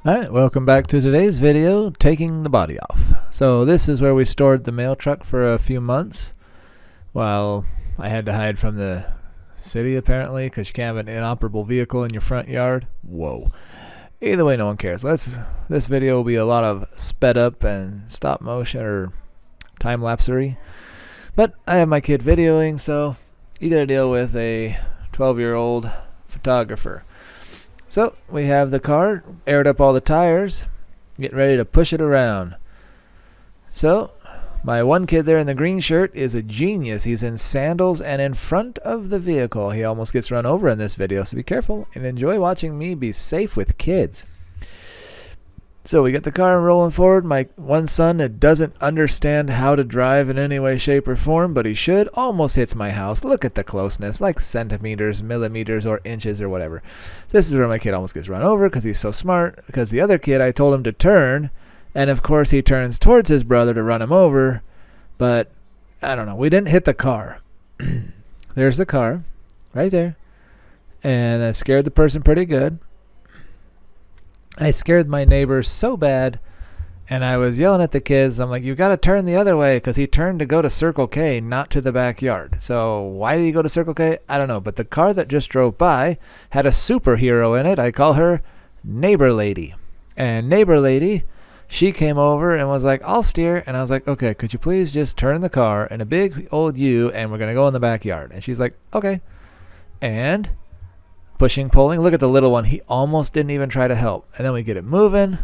Alright, welcome back to today's video, taking the body off. So this is where we stored the mail truck for a few months while I had to hide from the city apparently because you can't have an inoperable vehicle in your front yard. Whoa. Either way, no one cares. This video will be a lot of sped up and stop motion or time lapsery. But I have my kid videoing, so you gotta deal with a 12-year-old photographer. So we have the car, aired up all the tires, getting ready to push it around. So my one kid there in the green shirt is a genius. He's in sandals and in front of the vehicle. He almost gets run over in this video, so be careful and enjoy watching me be safe with kids. So we get the car rolling forward. My one son that doesn't understand how to drive in any way, shape, or form, but he should, almost hits my house. Look at the closeness, like centimeters, millimeters, or inches, or whatever. This is where my kid almost gets run over because he's so smart. Because the other kid, I told him to turn, and of course he turns towards his brother to run him over. But I don't know. We didn't hit the car. There's the car, right there, and that scared the person pretty good. I scared my neighbor so bad, and I was yelling at the kids. I'm like, you got to turn the other way, because he turned to go to Circle K, not to the backyard. So why did he go to Circle K? I don't know. But the car that just drove by had a superhero in it. I call her Neighbor Lady. And Neighbor Lady, she came over and was like, I'll steer. And I was like, okay, could you please just turn the car in a big old U, and we're going to go in the backyard. And she's like, okay. And pushing, pulling. Look at the little one. He almost didn't even try to help. And then we get it moving,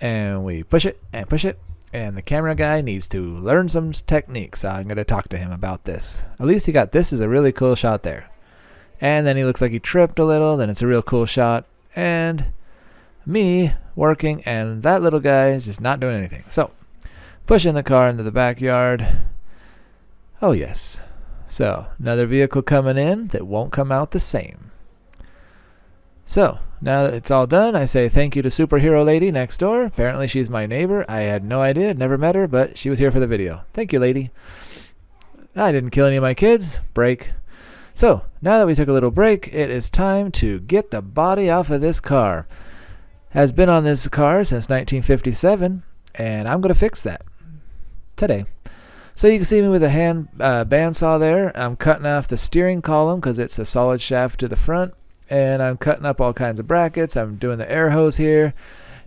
and we push it and push it. And the camera guy needs to learn some techniques. I'm going to talk to him about this. At least he got this is a really cool shot there. And then he looks like he tripped a little. Then it's a real cool shot. And me working, and that little guy is just not doing anything. So pushing the car into the backyard. Oh, yes. So another vehicle coming in that won't come out the same. So, now that it's all done, I say thank you to Superhero Lady next door. Apparently she's my neighbor. I had no idea, never met her, but she was here for the video. Thank you, lady. I didn't kill any of my kids. Break. So, now that we took a little break, it is time to get the body off of this car. Has been on this car since 1957, and I'm going to fix that today. So you can see me with a hand bandsaw there. I'm cutting off the steering column because it's a solid shaft to the front. And I'm cutting up all kinds of brackets. I'm doing the air hose here,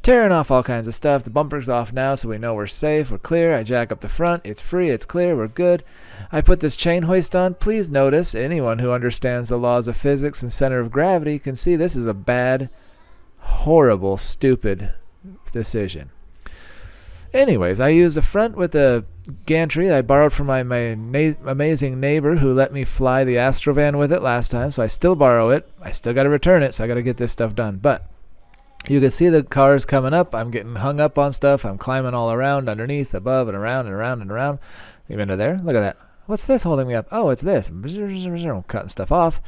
tearing off all kinds of stuff. The bumper's off now, so we know we're safe, we're clear. I jack up the front. It's free, it's clear, we're good. I put this chain hoist on. Please notice, anyone who understands the laws of physics and center of gravity can see this is a bad, horrible, stupid decision. Anyways, I use the front with a gantry I borrowed from my amazing neighbor who let me fly the Astrovan with it last time, so I still borrow it. I still got to return it, so I got to get this stuff done. But you can see the cars coming up. I'm getting hung up on stuff. I'm climbing all around, underneath, above, and around, and around, and around. Even to there. Look at that. What's this holding me up? Oh, it's this. Cutting stuff off.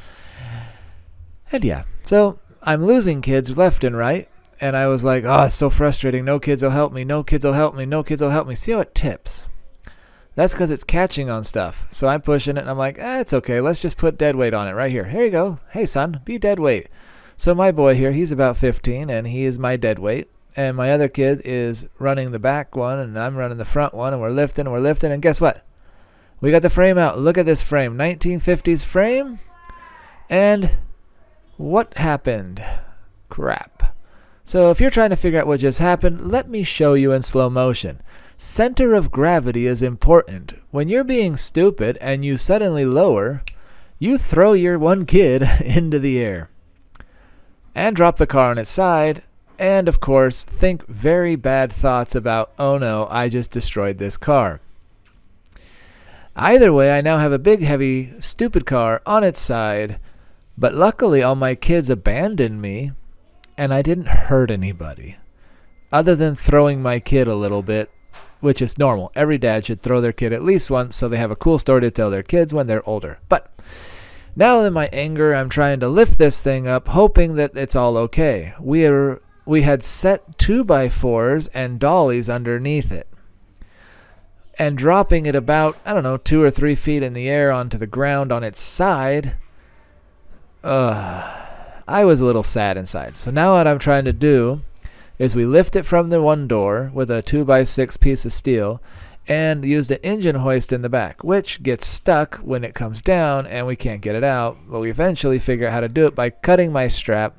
And yeah, so I'm losing kids left and right. And I was like, oh, it's so frustrating. No kids will help me. No kids will help me. No kids will help me. See how it tips? That's because it's catching on stuff. So I'm pushing it, and I'm like, it's okay. Let's just put dead weight on it right here. Here you go. Hey, son, be dead weight. So my boy here, he's about 15, and he is my dead weight. And my other kid is running the back one, and I'm running the front one, and we're lifting, and we're lifting. And guess what? We got the frame out. Look at this frame. 1950s frame. And what happened? Crap. So if you're trying to figure out what just happened, let me show you in slow motion. Center of gravity is important. When you're being stupid and you suddenly lower, you throw your one kid into the air. And drop the car on its side. And of course, think very bad thoughts about, oh no, I just destroyed this car. Either way, I now have a big, heavy, stupid car on its side. But luckily, all my kids abandoned me. And I didn't hurt anybody, other than throwing my kid a little bit, which is normal. Every dad should throw their kid at least once so they have a cool story to tell their kids when they're older. But now in my anger, I'm trying to lift this thing up, hoping that it's all okay. We had set 2x4s and dollies underneath it. And dropping it about, 2 or 3 feet in the air onto the ground on its side, I was a little sad inside. So now what I'm trying to do is we lift it from the one door with a 2x6 piece of steel and used an engine hoist in the back, which gets stuck when it comes down and we can't get it out. But we eventually figure out how to do it by cutting my strap.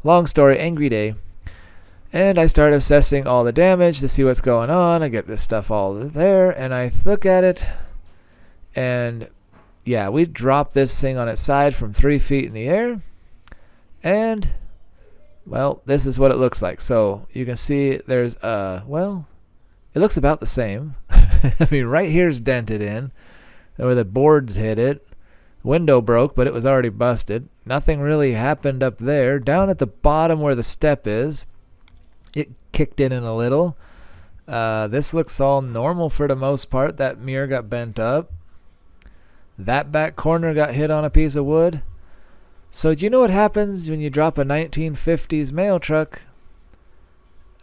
Long story, angry day. And I start assessing all the damage to see what's going on. I get this stuff all there, and I look at it, and yeah, we dropped this thing on its side from 3 feet in the air, and well, this is what it looks like. So you can see there's it looks about the same. I mean, right here's dented in where the boards hit it. Window broke, but it was already busted. Nothing really happened up there. Down at the bottom where the step is, it kicked in a little. This looks all normal for the most part. That mirror got bent up. That back corner got hit on a piece of wood. So do you know what happens when you drop a 1950s mail truck?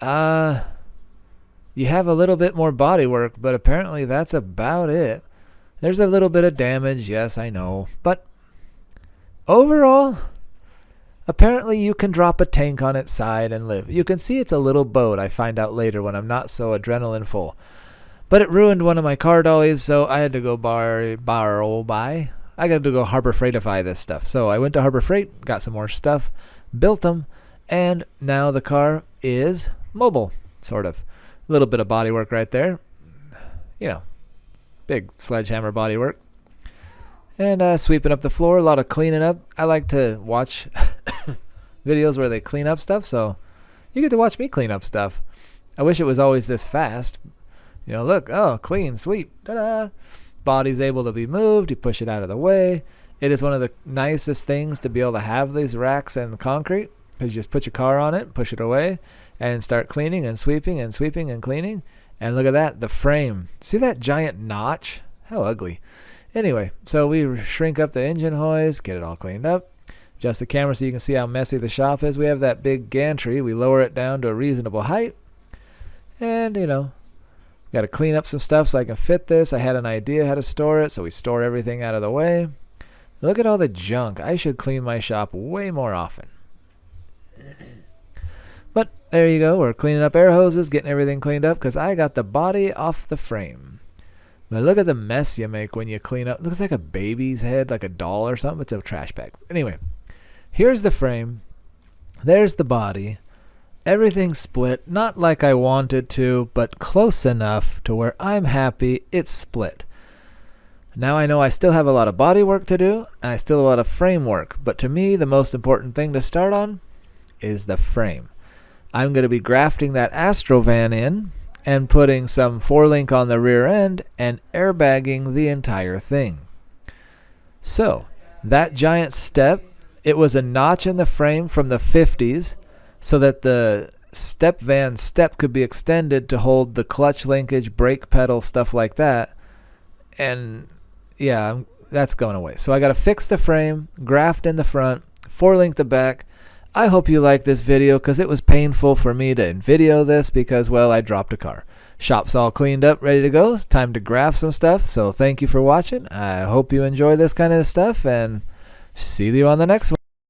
You have a little bit more body work, but apparently that's about it. There's a little bit of damage, yes, I know. But overall, apparently you can drop a tank on its side and live. You can see it's a little boat, I find out later when I'm not so adrenaline full. But it ruined one of my car dollies, so I had to go I got to go Harbor Freightify this stuff. So I went to Harbor Freight, got some more stuff, built them, and now the car is mobile, sort of. A little bit of body work right there. You know, big sledgehammer body work. And sweeping up the floor, a lot of cleaning up. I like to watch videos where they clean up stuff, so you get to watch me clean up stuff. I wish it was always this fast. You know, look, oh, clean, sweep, ta-da. Body's able to be moved. You push it out of the way. It is one of the nicest things to be able to have these racks and concrete, because you just put your car on it, push it away, and start cleaning and sweeping and sweeping and cleaning. And look at that, the frame. See that giant notch? How ugly. Anyway, so we shrink up the engine hoist, get it all cleaned up, adjust the camera so you can see how messy the shop is. We have that big gantry. We lower it down to a reasonable height. And, you know, got to clean up some stuff so I can fit this. I had an idea how to store it, so we store everything out of the way. Look at all the junk. I should clean my shop way more often. But there you go. We're cleaning up air hoses, getting everything cleaned up because I got the body off the frame. But look at the mess you make when you clean up. It looks like a baby's head, like a doll or something. It's a trash bag. Anyway, here's the frame. There's the body. Everything's split. Not like I wanted to, but close enough to where I'm happy it's split. Now I know I still have a lot of body work to do, and I still have a lot of frame work. But to me, the most important thing to start on is the frame. I'm going to be grafting that Astrovan in and putting some 4-link on the rear end and airbagging the entire thing. So, that giant step, it was a notch in the frame from the 50s so that the step van step could be extended to hold the clutch linkage, brake pedal, stuff like that. And yeah, that's going away. So I got to fix the frame, graft in the front, 4-link the back. I hope you like this video because it was painful for me to video this because, well, I dropped a car. Shop's all cleaned up, ready to go. It's time to graft some stuff. So thank you for watching. I hope you enjoy this kind of stuff and see you on the next one.